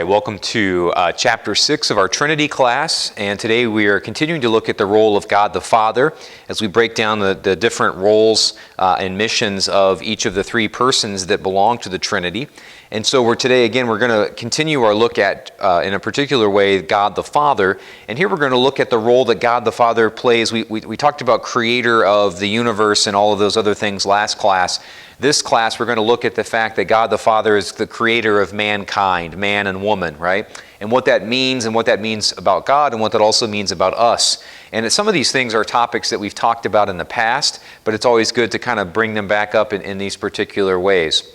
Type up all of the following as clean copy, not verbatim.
Welcome to Chapter 6 of our Trinity class, and today we are continuing to look at the role of God the Father as we break down the different roles and missions of each of the three persons that belong to the Trinity. And so we're going to continue our look at, in a particular way, God the Father. And here we're going to look at the role that God the Father plays. We talked about creator of the universe and all of those other things last class. This class, we're going to look at the fact that God the Father is the creator of mankind, man and woman, right? And what that means about God and what that also means about us. And some of these things are topics that we've talked about in the past, but it's always good to kind of bring them back up in these particular ways.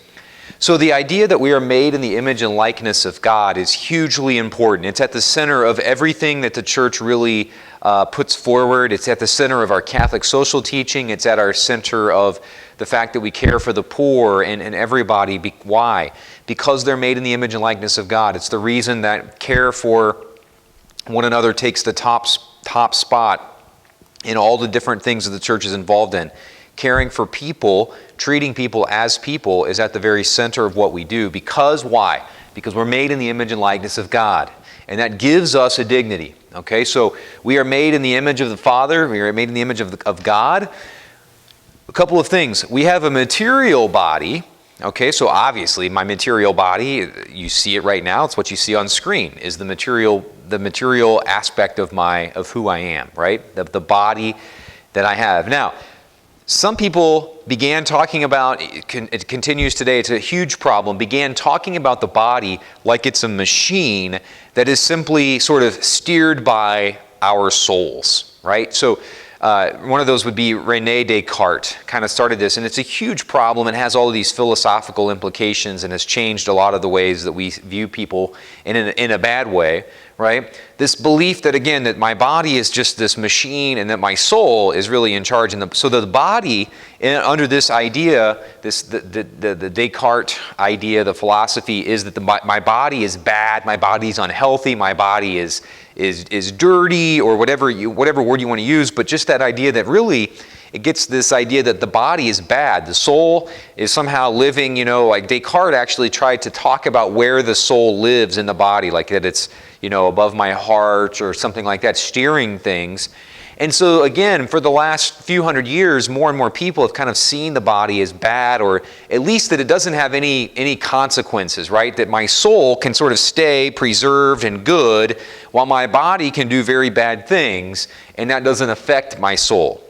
So the idea that we are made in the image and likeness of God is hugely important. It's at the center of everything that the church really puts forward. It's at the center of our Catholic social teaching. It's at our center of the fact that we care for the poor and everybody. Why? Because they're made in the image and likeness of God. It's the reason that care for one another takes the top spot in all the different things that the church is involved in. Caring for people, treating people as people is at the very center of what we do. Because why? Because we're made in the image and likeness of God. And that gives us a dignity. Okay, so we are made in the image of the Father. We are made in the image of God. A couple of things. We have a material body. Okay, so obviously my material body, you see it right now. It's what you see on screen, is the material aspect of who I am, right? The body that I have. Now, some people began talking about, it continues today, it's a huge problem, began talking about the body like it's a machine that is simply sort of steered by our souls, right? So one of those would be René Descartes, kind of started this, and it's a huge problem and has all of these philosophical implications and has changed a lot of the ways that we view people in a bad way, right? This belief that, again, that my body is just this machine and that my soul is really in charge. So the body, under this idea, the Descartes idea, the philosophy, is that my body is bad, my body is unhealthy, my body is dirty, or whatever word you want to use, but just that idea that really it gets this idea that the body is bad. The soul is somehow living, like Descartes actually tried to talk about where the soul lives in the body, like that it's, above my heart or something like that, steering things. And so again, for the last few hundred years, more and more people have kind of seen the body as bad, or at least that it doesn't have any consequences, right? That my soul can sort of stay preserved and good, while my body can do very bad things, and that doesn't affect my soul.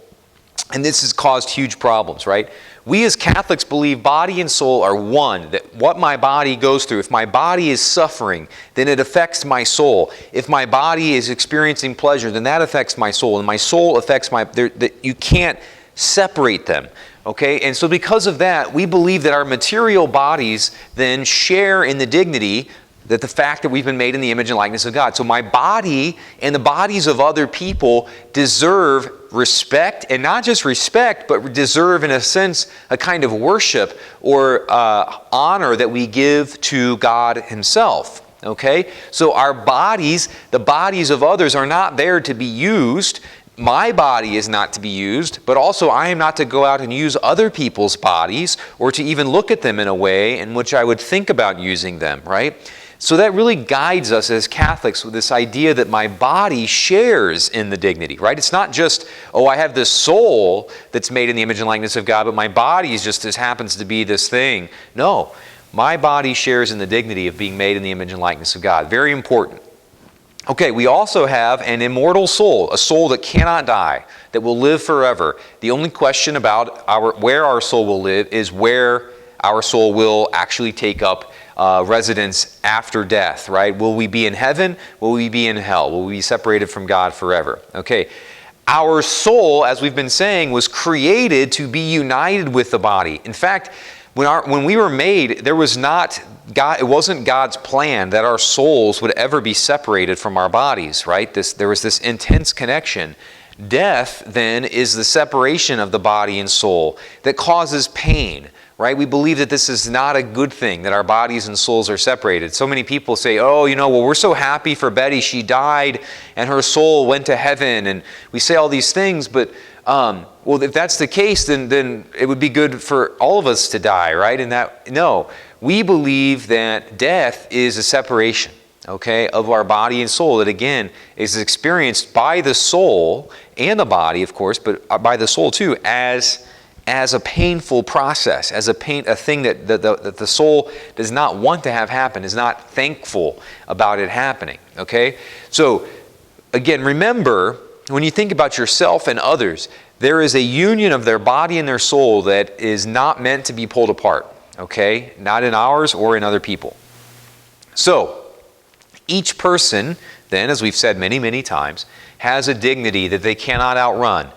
And this has caused huge problems, right? We as Catholics believe body and soul are one, that what my body goes through, if my body is suffering, then it affects my soul. If my body is experiencing pleasure, then that affects my soul, and my soul affects you can't separate them, okay? And so because of that, we believe that our material bodies then share in the dignity, that the fact that we've been made in the image and likeness of God. So my body and the bodies of other people deserve respect, and not just respect, but deserve, in a sense, a kind of worship or honor that we give to God Himself. Okay? So our bodies, the bodies of others, are not there to be used. My body is not to be used, but also I am not to go out and use other people's bodies or to even look at them in a way in which I would think about using them, right? So that really guides us as Catholics with this idea that my body shares in the dignity, right? It's not just, I have this soul that's made in the image and likeness of God, but my body just happens to be this thing. No, my body shares in the dignity of being made in the image and likeness of God. Very important. Okay, we also have an immortal soul, a soul that cannot die, that will live forever. The only question about where our soul will live is where our soul will actually take up residence after death, right? Will we be in heaven? Will we be in hell? Will we be separated from God forever? Okay. Our soul, as we've been saying, was created to be united with the body. In fact, when we were made, it wasn't God's plan that our souls would ever be separated from our bodies, right? There was this intense connection. Death, then, is the separation of the body and soul that causes pain. Right? We believe that this is not a good thing, that our bodies and souls are separated. So many people say, we're so happy for Betty. She died and her soul went to heaven. And we say all these things, but if that's the case, then it would be good for all of us to die, right? No, we believe that death is a separation. okay, of our body and soul that, again, is experienced by the soul and the body, of course, but by the soul too, as a painful process, as a thing that the soul does not want to have happen, is not thankful about it happening, okay? So, again, remember, when you think about yourself and others, there is a union of their body and their soul that is not meant to be pulled apart, okay? Not in ours or in other people. So, each person, then, as we've said many, many times, has a dignity that they cannot outrun.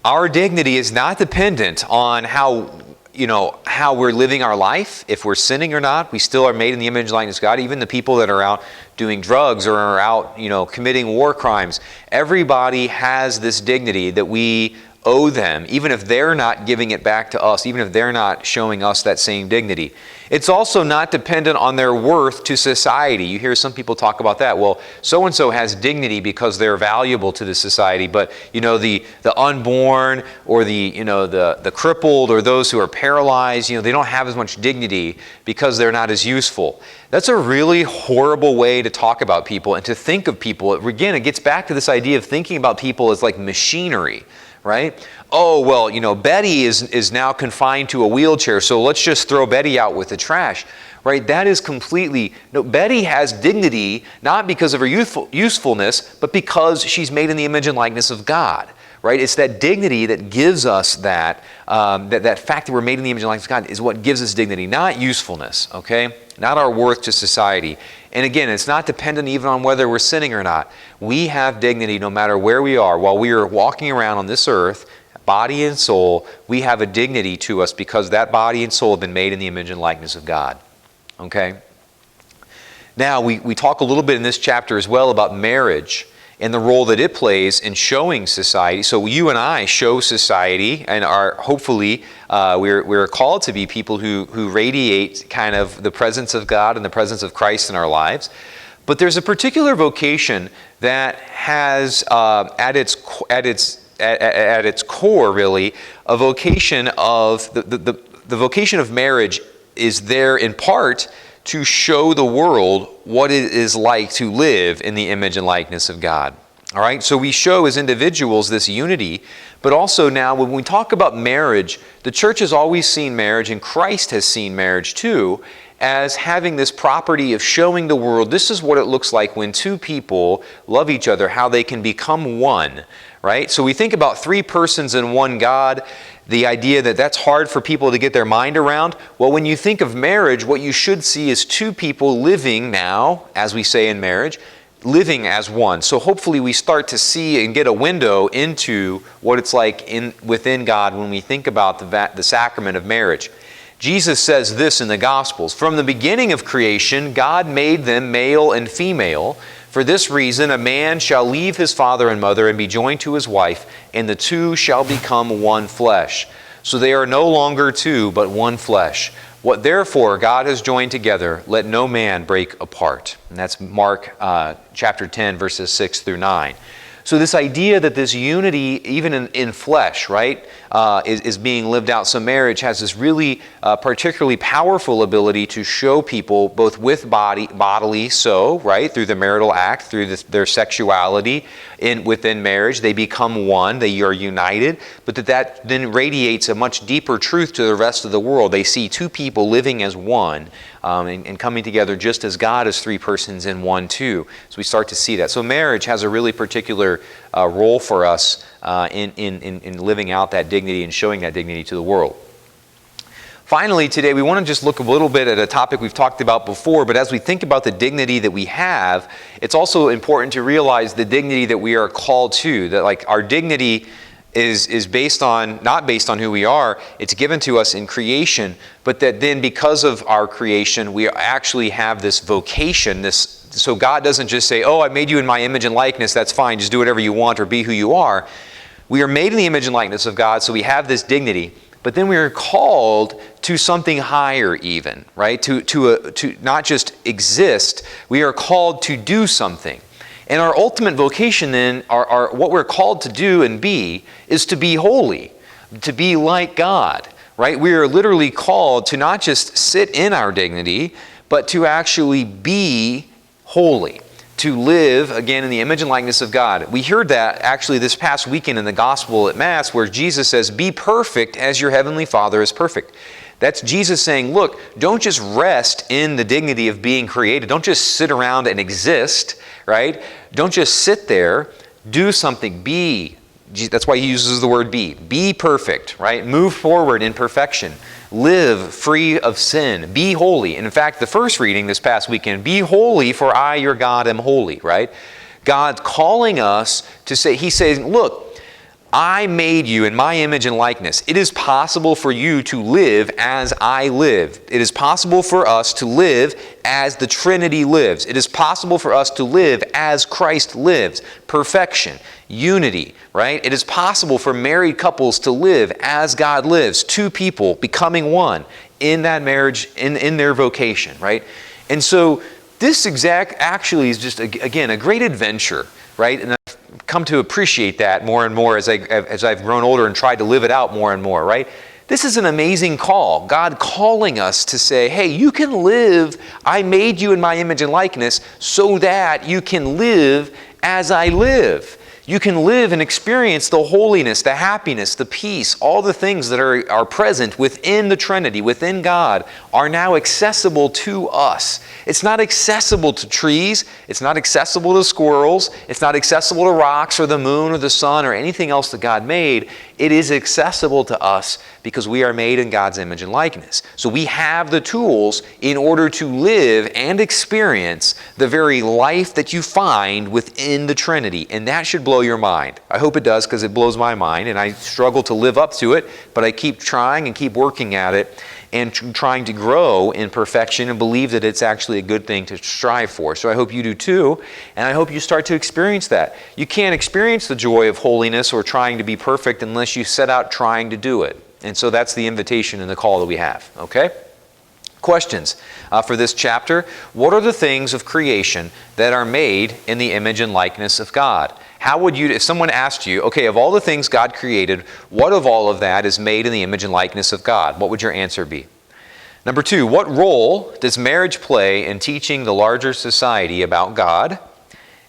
Our dignity is not dependent on how we're living our life. If we're sinning or not, we still are made in the image and likeness of God. Even the people that are out doing drugs or are out, committing war crimes, everybody has this dignity that we owe them, even if they're not giving it back to us, even if they're not showing us that same dignity. It's also not dependent on their worth to society. You hear some people talk about that. Well, so-and-so has dignity because they're valuable to the society, but the unborn or the crippled or those who are paralyzed, they don't have as much dignity because they're not as useful. That's a really horrible way to talk about people and to think of people. Again, it gets back to this idea of thinking about people as like machinery. Right? Oh, well, Betty is now confined to a wheelchair, so let's just throw Betty out with the trash. Right? That is completely... No, Betty has dignity not because of her usefulness, but because she's made in the image and likeness of God. Right? It's that dignity that gives us that fact that we're made in the image and likeness of God is what gives us dignity, not usefulness, okay? Not our worth to society. And again, it's not dependent even on whether we're sinning or not. We have dignity no matter where we are. While we are walking around on this earth, body and soul, we have a dignity to us because that body and soul have been made in the image and likeness of God, okay? Now, we talk a little bit in this chapter as well about marriage and the role that it plays in showing society. So you and I show society and are hopefully, we're called to be people who radiate kind of the presence of God and the presence of Christ in our lives. But there's a particular vocation that has at its core really a vocation of the vocation of marriage is there in part to show the world what it is like to live in the image and likeness of God. All right, so we show as individuals this unity, but also now when we talk about marriage, the church has always seen marriage, and Christ has seen marriage too, as having this property of showing the world this is what it looks like when two people love each other, how they can become one, right? So we think about three persons in one God, the idea that that's hard for people to get their mind around. Well, when you think of marriage, what you should see is two people living now, as we say in marriage, living as one. So hopefully we start to see and get a window into what it's like within God when we think about the sacrament of marriage. Jesus says this in the Gospels, "From the beginning of creation, God made them male and female. For this reason, a man shall leave his father and mother and be joined to his wife, and the two shall become one flesh. So they are no longer two, but one flesh. What therefore God has joined together, let no man break apart." And that's Mark chapter 10, verses 6 through 9. So this idea that this unity, even in flesh, right, is being lived out. So marriage has this really particularly powerful ability to show people both with bodily, so, right, through the marital act, through their sexuality, within marriage, they become one, they are united, but that then radiates a much deeper truth to the rest of the world. They see two people living as one, and coming together just as God is three persons in one too. So we start to see that. So marriage has a really particular role for us in living out that dignity and showing that dignity to the world. Finally, today we want to just look a little bit at a topic we've talked about before, but as we think about the dignity that we have, it's also important to realize the dignity that we are called to, that like our dignity is not based on who we are. It's given to us in creation, but that then because of our creation, we actually have this vocation. So God doesn't just say, "Oh, I made you in my image and likeness. That's fine. Just do whatever you want or be who you are." We are made in the image and likeness of God, so we have this dignity. But then we are called to something higher, even, right? To not just exist. We are called to do something. And our ultimate vocation then, what we're called to do and be, is to be holy, to be like God, right? We are literally called to not just sit in our dignity, but to actually be holy. To live, again, in the image and likeness of God. We heard that actually this past weekend in the gospel at Mass, where Jesus says, be perfect as your heavenly Father is perfect. That's Jesus saying, look, don't just rest in the dignity of being created. Don't just sit around and exist, right? Don't just sit there. Do something. Be. That's why he uses the word be. Be perfect, right? Move forward in perfection. Live free of sin. Be holy. And in fact, the first reading this past weekend, be holy for I, your God, am holy, right? God calling us to say, he's saying, look, I made you in my image and likeness. It is possible for you to live as I live. It is possible for us to live as the Trinity lives. It is possible for us to live as Christ lives. Perfection, unity, right? It is possible for married couples to live as God lives. Two people becoming one in that marriage, in their vocation, right? And so this actually is just, again, a great adventure, right? And I've come to appreciate that more and more as I've grown older and tried to live it out more and more, right? This is an amazing call. God calling us to say, hey, you can live, I made you in my image and likeness so that you can live as I live. You can live and experience the holiness, the happiness, the peace, all the things that are present within the Trinity, within God, are now accessible to us. It's not accessible to trees. It's not accessible to squirrels. It's not accessible to rocks or the moon or the sun or anything else that God made. It is accessible to us because we are made in God's image and likeness. So we have the tools in order to live and experience the very life that you find within the Trinity. And that should blow your mind. I hope it does, because it blows my mind, and I struggle to live up to it, but I keep trying and keep working at it and trying to grow in perfection and believe that it's actually a good thing to strive for. So I hope you do too, and I hope you start to experience that. You can't experience the joy of holiness or trying to be perfect unless you set out trying to do it. And so that's the invitation and the call that we have, okay? Questions for this chapter. What are the things of creation that are made in the image and likeness of God? How would you, if someone asked you, okay, of all the things God created, what of all of that is made in the image and likeness of God? What would your answer be? Number two, what role does marriage play in teaching the larger society about God?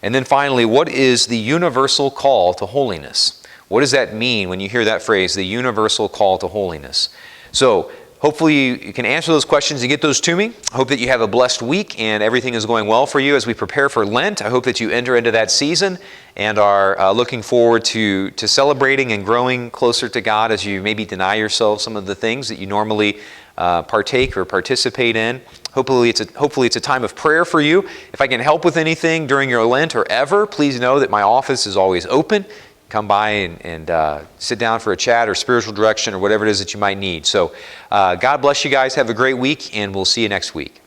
And then finally, what is the universal call to holiness? What does that mean when you hear that phrase, the universal call to holiness? So, hopefully you can answer those questions and get those to me. I hope that you have a blessed week and everything is going well for you as we prepare for Lent. I hope that you enter into that season and are looking forward to celebrating and growing closer to God as you maybe deny yourself some of the things that you normally partake or participate in. Hopefully it's a time of prayer for you. If I can help with anything during your Lent or ever, please know that my office is always open. Come by and sit down for a chat or spiritual direction or whatever it is that you might need. So God bless you guys. Have a great week, and we'll see you next week.